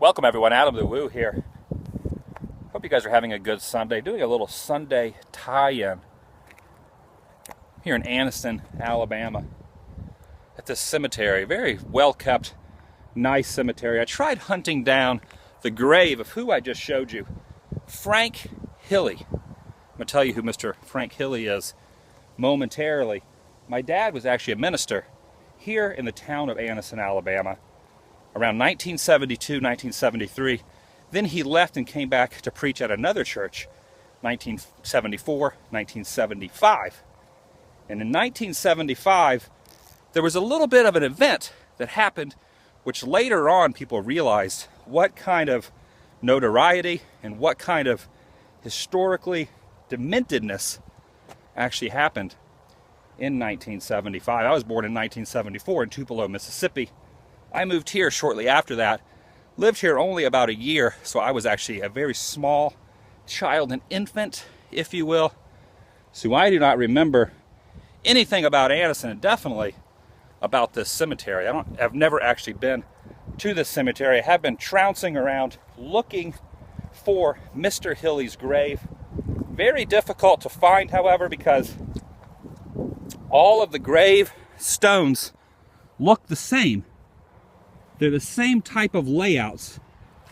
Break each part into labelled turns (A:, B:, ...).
A: Welcome everyone, TheDailyWoo here. Hope you guys are having a good Sunday. Doing a little Sunday tie-in here in Anniston, Alabama, at this cemetery. Very well kept, nice cemetery. I tried hunting down the grave of who I just showed you, Frank Hilly. I'm going to tell you who Mr. Frank Hilly is momentarily. My dad was actually a minister here in the town of Anniston, Alabama, around 1972, 1973. Then he left and came back to preach at another church, 1974, 1975. And in 1975, there was a little bit of an event that happened, which later on people realized what kind of notoriety and what kind of historically dementedness actually happened in 1975. I was born in 1974 in Tupelo, Mississippi. I moved here shortly after that, lived here only about a year, so I was actually a very small child, an infant, if you will. So I do not remember anything about Anniston, and definitely about this cemetery. I've never actually been to this cemetery. I have been trouncing around looking for Mr. Hilly's grave. Very difficult to find, however, because all of the grave stones look the same. They're the same type of layouts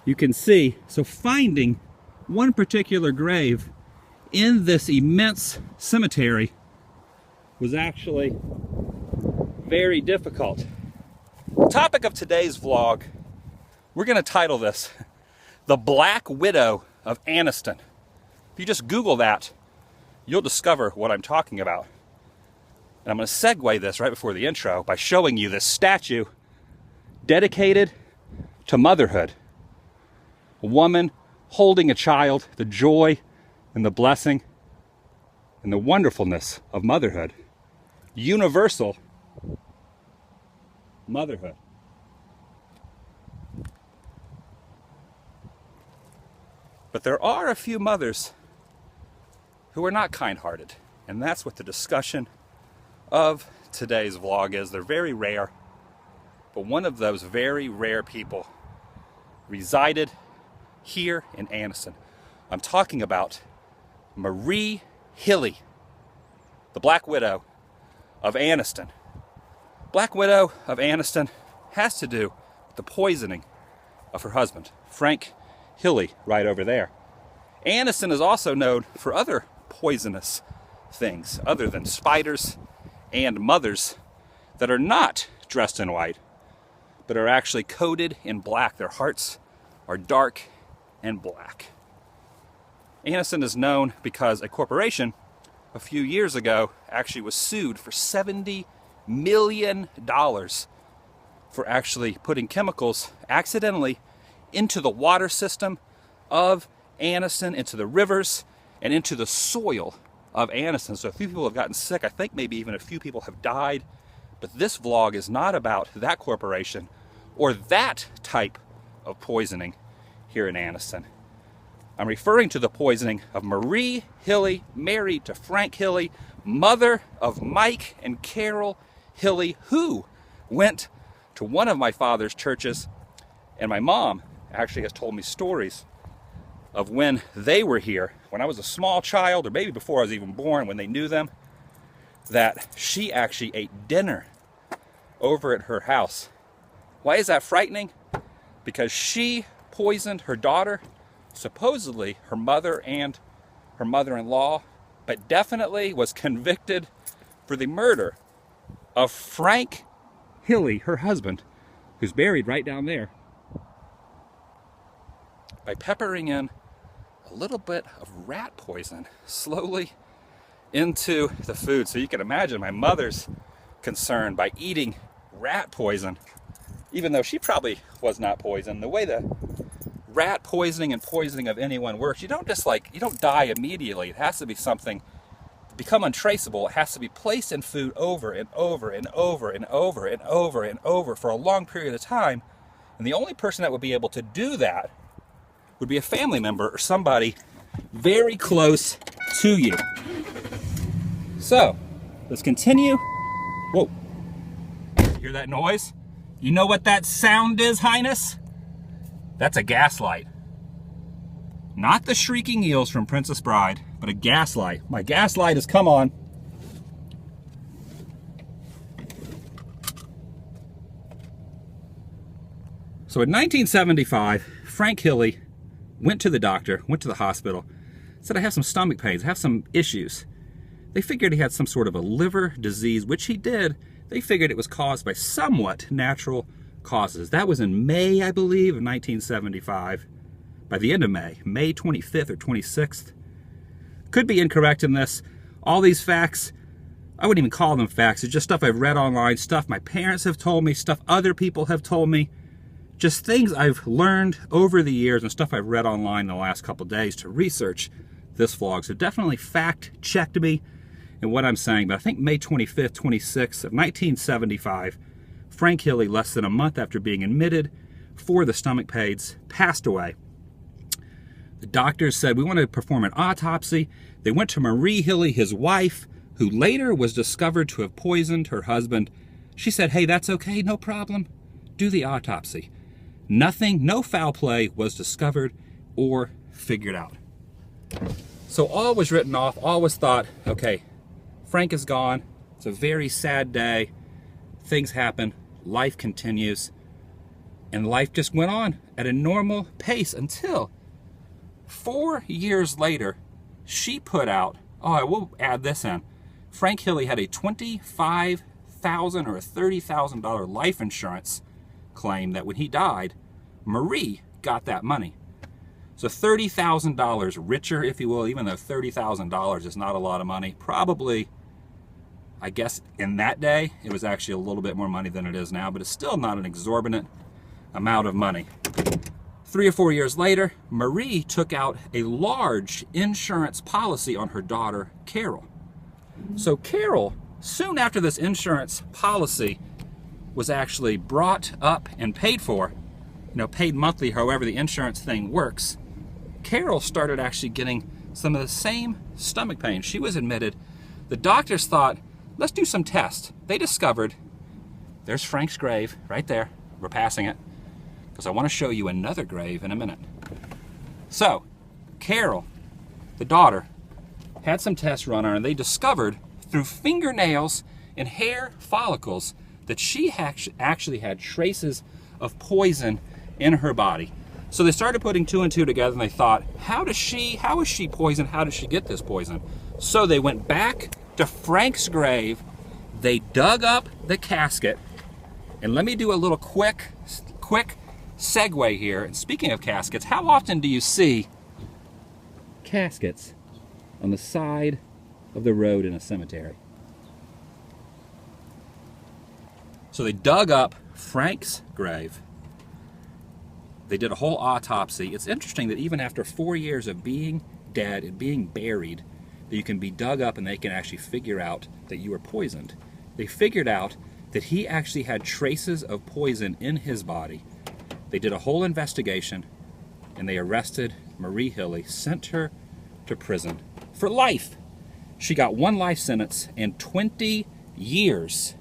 A: you can see. So finding one particular grave in this immense cemetery was actually very difficult. The topic of today's vlog, we're going to title this, The Black Widow of Anniston. If you just Google that, you'll discover what I'm talking about. And I'm going to segue this right before the intro by showing you this statue dedicated to motherhood. A woman holding a child, the joy and the blessing and the wonderfulness of motherhood. Universal motherhood. But there are a few mothers who are not kind-hearted, and that's what the discussion of today's vlog is. They're very rare. But one of those very rare people resided here in Anniston. I'm talking about Marie Hilly, the Black Widow of Anniston. Black Widow of Anniston has to do with the poisoning of her husband, Frank Hilly, right over there. Anniston is also known for other poisonous things other than spiders and mothers that are not dressed in white, but are actually coated in black. Their hearts are dark and black. Anniston is known because a corporation a few years ago actually was sued for $70 million for actually putting chemicals accidentally into the water system of Anniston, into the rivers, and into the soil of Anniston. So a few people have gotten sick. I think maybe even a few people have died. But this vlog is not about that corporation or that type of poisoning here in Anniston. I'm referring to the poisoning of Marie Hilly, married to Frank Hilly, mother of Mike and Carol Hilly, who went to one of my father's churches. And my mom actually has told me stories of when they were here, when I was a small child, or maybe before I was even born, when they knew them, that she actually ate dinner over at her house. Why is that frightening? Because she poisoned her daughter, supposedly her mother and her mother-in-law, but definitely was convicted for the murder of Frank Hilly, her husband, who's buried right down there, by peppering in a little bit of rat poison slowly into the food. So you can imagine my mother's concern by eating rat poison, even though she probably was not poisoned. The way the rat poisoning and poisoning of anyone works, you don't die immediately. It has to be something to become untraceable. It has to be placed in food over and over and over and over and over and over for a long period of time. And the only person that would be able to do that would be a family member or somebody very close to you. So, let's continue. Whoa. Hear that noise? You know what that sound is, Highness? That's a gas light. Not the shrieking eels from Princess Bride, but a gas light. My gas light has come on. So in 1975, Frank Hilly went to the doctor, went to the hospital, said, I have some stomach pains, I have some issues. They figured he had some sort of a liver disease, which he did. They figured it was caused by somewhat natural causes. That was in May, I believe, of 1975. By the end of May, May 25th or 26th. Could be incorrect in this. All these facts, I wouldn't even call them facts. It's just stuff I've read online, stuff my parents have told me, stuff other people have told me. Just things I've learned over the years and stuff I've read online in the last couple days to research this vlog. So definitely fact-checked me in what I'm saying. But I think May 25th, 26th of 1975, Frank Hilly, less than a month after being admitted for the stomach pains, passed away. The doctors said, we want to perform an autopsy. They went to Marie Hilly, his wife, who later was discovered to have poisoned her husband. She said, hey, that's okay, no problem. Do the autopsy. Nothing, no foul play was discovered or figured out. So all was written off, all was thought, okay, Frank is gone. It's a very sad day. Things happen, life continues, and life just went on at a normal pace until 4 years later, she put out, oh, I will add this in, Frank Hilly had a $25,000 or a $30,000 life insurance claim that when he died, Marie got that money. So $30,000 richer, if you will, even though $30,000 is not a lot of money. Probably, I guess in that day, it was actually a little bit more money than it is now, but it's still not an exorbitant amount of money. 3 or 4 years later, Marie took out a large insurance policy on her daughter, Carol. So Carol, soon after this insurance policy was actually brought up and paid for, paid monthly, however the insurance thing works, Carol started actually getting some of the same stomach pain. She was admitted. The doctors thought, let's do some tests. They discovered, there's Frank's grave right there. We're passing it, because I want to show you another grave in a minute. So, Carol, the daughter, had some tests run on her, and they discovered through fingernails and hair follicles that she actually had traces of poison in her body. So they started putting 2 and 2 together, and they thought, how is she poisoned? How did she get this poison? So they went back to Frank's grave, they dug up the casket, and let me do a little quick segue here. And speaking of caskets, how often do you see caskets on the side of the road in a cemetery? So they dug up Frank's grave. They did a whole autopsy. It's interesting that even after 4 years of being dead and being buried, that you can be dug up and they can actually figure out that you were poisoned. They figured out that he actually had traces of poison in his body. They did a whole investigation, and they arrested Marie Hilly, sent her to prison for life. She got 1 life sentence and 20 years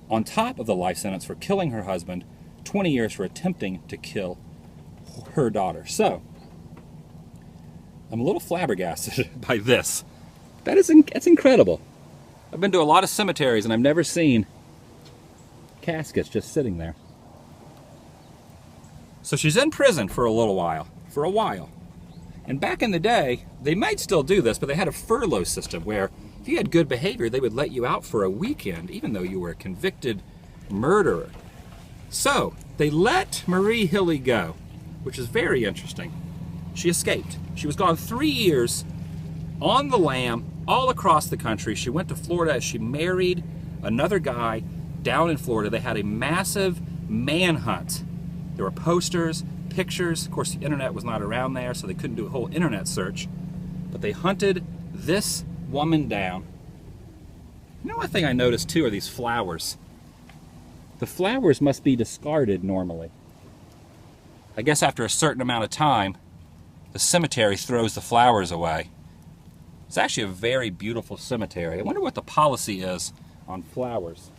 A: on top of the life sentence for killing her husband, 20 years for attempting to kill her daughter. So, I'm a little flabbergasted by this. It's incredible. I've been to a lot of cemeteries and I've never seen caskets just sitting there. So she's in prison for a while. And back in the day, they might still do this, but they had a furlough system where if you had good behavior, they would let you out for a weekend, even though you were a convicted murderer. So they let Marie Hilly go, which is very interesting. She escaped. She was gone 3 years on the lam all across the country. She went to Florida. She married another guy down in Florida. They had a massive manhunt. There were posters, pictures. Of course, the internet was not around there, so they couldn't do a whole internet search. But they hunted this woman down. You know, one thing I noticed too are these flowers. The flowers must be discarded normally. I guess after a certain amount of time, the cemetery throws the flowers away. It's actually a very beautiful cemetery. I wonder what the policy is on flowers.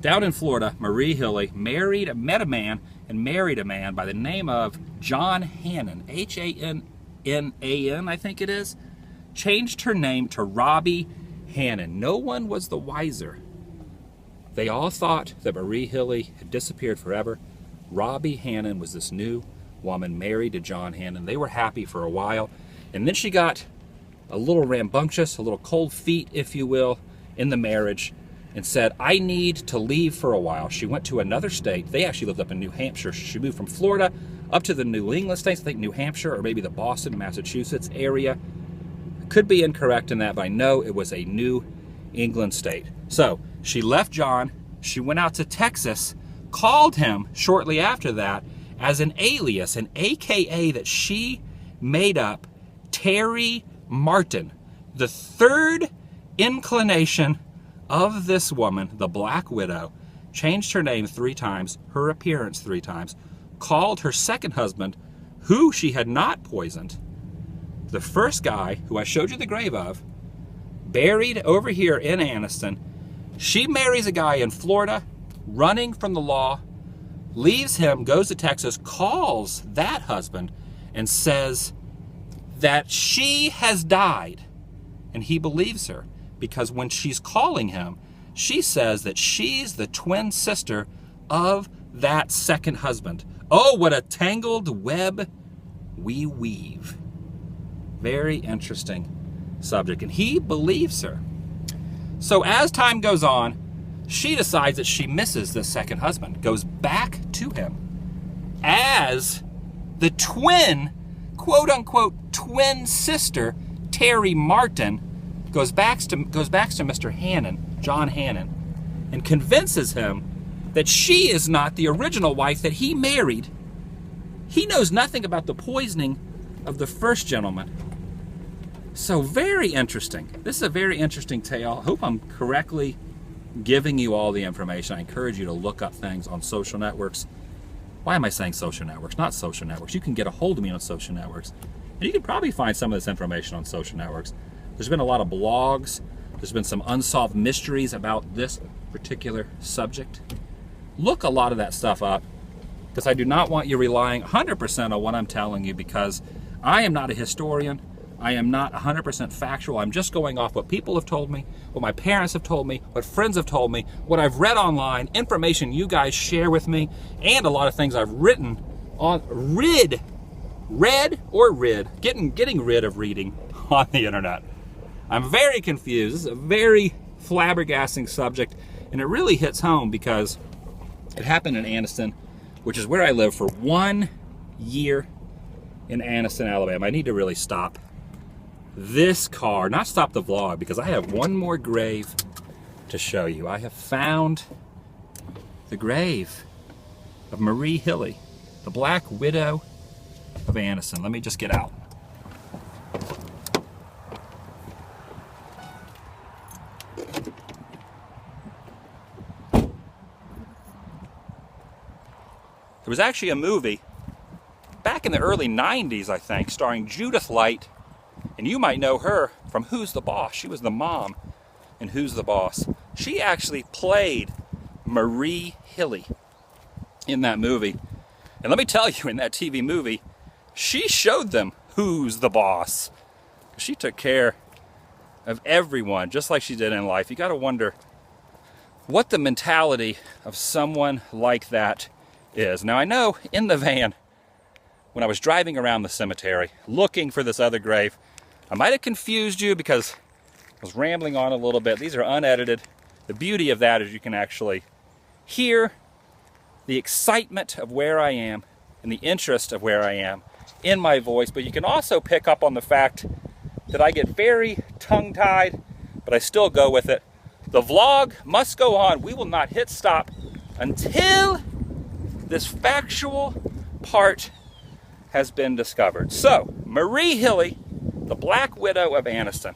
A: down in Florida, Marie Hilly met a man and married a man by the name of John Hannon, Hannan, I think it is. Changed her name to Robbie Hannon. No one was the wiser. They all thought that Marie Hilly had disappeared forever. Robbie Hannon was this new woman married to John Hannon. They were happy for a while. And then she got a little rambunctious, a little cold feet, if you will, in the marriage, and said, I need to leave for a while. She went to another state. They actually lived up in New Hampshire. She moved from Florida up to the New England states, I think New Hampshire or maybe the Boston, Massachusetts area. Could be incorrect in that, but I know it was a New England state. So she left John. She went out to Texas, called him shortly after that as an alias, an AKA that she made up, Terry Martin. The third inclination of this woman, the Black Widow, changed her name 3 times, her appearance 3 times, called her second husband, who she had not poisoned, the first guy who I showed you the grave of, buried over here in Anniston. She marries a guy in Florida, running from the law, leaves him, goes to Texas, calls that husband, and says that she has died. And he believes her, because when she's calling him, she says that she's the twin sister of that second husband. Oh, what a tangled web we weave. Very interesting subject. And he believes her. So as time goes on, she decides that she misses this second husband, goes back to him as the twin, quote unquote, twin sister, Terry Martin, goes back to Mr. Hannon, John Hannon, and convinces him that she is not the original wife that he married. He knows nothing about the poisoning of the first gentleman. So very interesting. This is a very interesting tale. I hope I'm correctly giving you all the information. I encourage you to look up things on social networks. Why am I saying social networks? Not social networks. You can get a hold of me on social networks. And you can probably find some of this information on social networks. There's been a lot of blogs. There's been some unsolved mysteries about this particular subject. Look a lot of that stuff up, because I do not want you relying 100% on what I'm telling you, because I am not a historian. I am not 100% factual. I'm just going off what people have told me, what my parents have told me, what friends have told me, what I've read online, information you guys share with me, and a lot of things I've written on, getting rid of reading on the internet. I'm very confused. This is a very flabbergasting subject, and it really hits home because it happened in Anniston, which is where I live, for 1 year in Anniston, Alabama. I need to really stop this car, not stop the vlog, because I have one more grave to show you. I have found the grave of Marie Hilly, the Black Widow of Anniston. Let me just get out. There was actually a movie back in the early 90s, I think, starring Judith Light, and you might know her from Who's the Boss. She was the mom in Who's the Boss. She actually played Marie Hilly in that movie. And let me tell you, in that TV movie, she showed them who's the boss. She took care of everyone, just like she did in life. You got to wonder what the mentality of someone like that is. Now, I know in the van, when I was driving around the cemetery looking for this other grave, I might have confused you because I was rambling on a little bit. These are unedited. The beauty of that is you can actually hear the excitement of where I am and the interest of where I am in my voice, but you can also pick up on the fact that I get very tongue-tied, but I still go with it. The vlog must go on. We will not hit stop until this factual part has been discovered. So, Marie Hilly, the Black Widow of Anniston.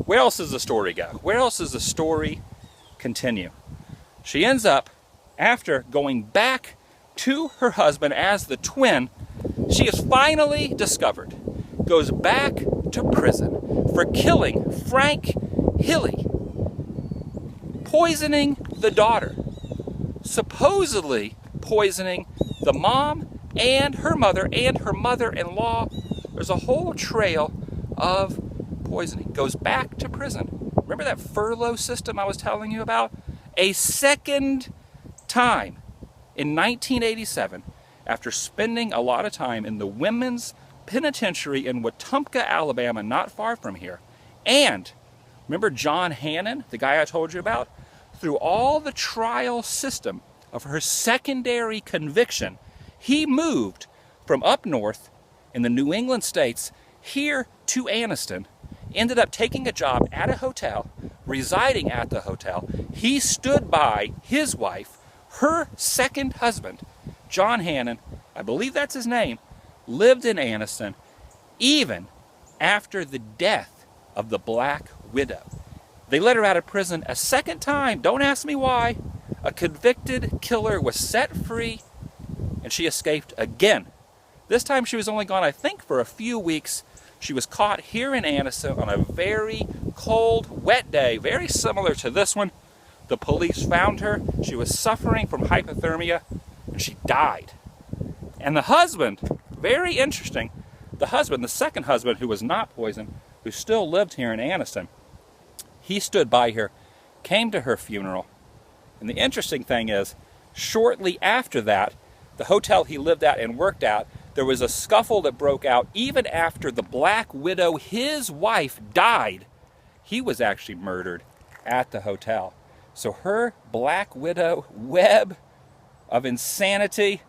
A: Where else does the story go? Where else does the story continue? She ends up, after going back to her husband as the twin, she is finally discovered, goes back to prison for killing Frank Hilly, poisoning the daughter supposedly poisoning the mom and her mother-in-law. There's a whole trail of poisoning. Goes back to prison. Remember that furlough system I was telling you about? A second time in 1987, after spending a lot of time in the women's penitentiary in Wetumpka, Alabama, not far from here. And remember John Hannon, the guy I told you about? Through all the trial system of her secondary conviction, he moved from up north in the New England states here to Anniston, ended up taking a job at a hotel, residing at the hotel. He stood by his wife, her second husband, John Hannon, I believe that's his name, lived in Anniston even after the death of the Black Widow. They let her out of prison a second time. Don't ask me why. A convicted killer was set free and she escaped again. This time she was only gone, I think, for a few weeks. She was caught here in Anniston on a very cold, wet day, very similar to this one. The police found her. She was suffering from hypothermia and she died. And the husband, very interesting, the husband, the second husband who was not poisoned, who still lived here in Anniston, he stood by her, came to her funeral. And the interesting thing is, shortly after that, the hotel he lived at and worked at, there was a scuffle that broke out even after the Black Widow, his wife, died. He was actually murdered at the hotel. So her Black Widow web of insanity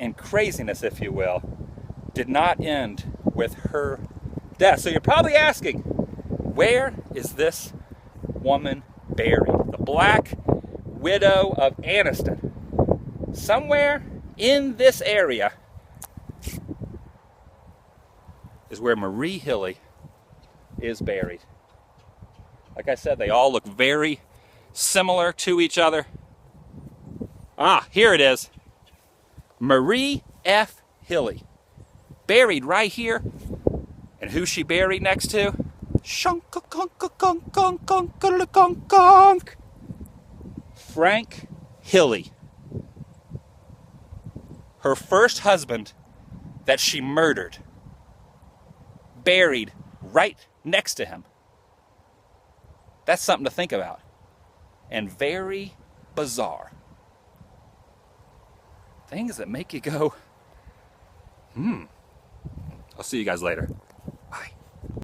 A: and craziness, if you will, did not end with her death. So you're probably asking, where is this woman buried? The Black Widow of Anniston. Somewhere in this area is where Marie Hilly is buried. Like I said, they all look very similar to each other. Ah, here it is. Marie F. Hilly. Buried right here. And who's she buried next to? Frank Hilly. Her first husband that she murdered. Buried right next to him. That's something to think about. And very bizarre. Things that make you go, I'll see you guys later.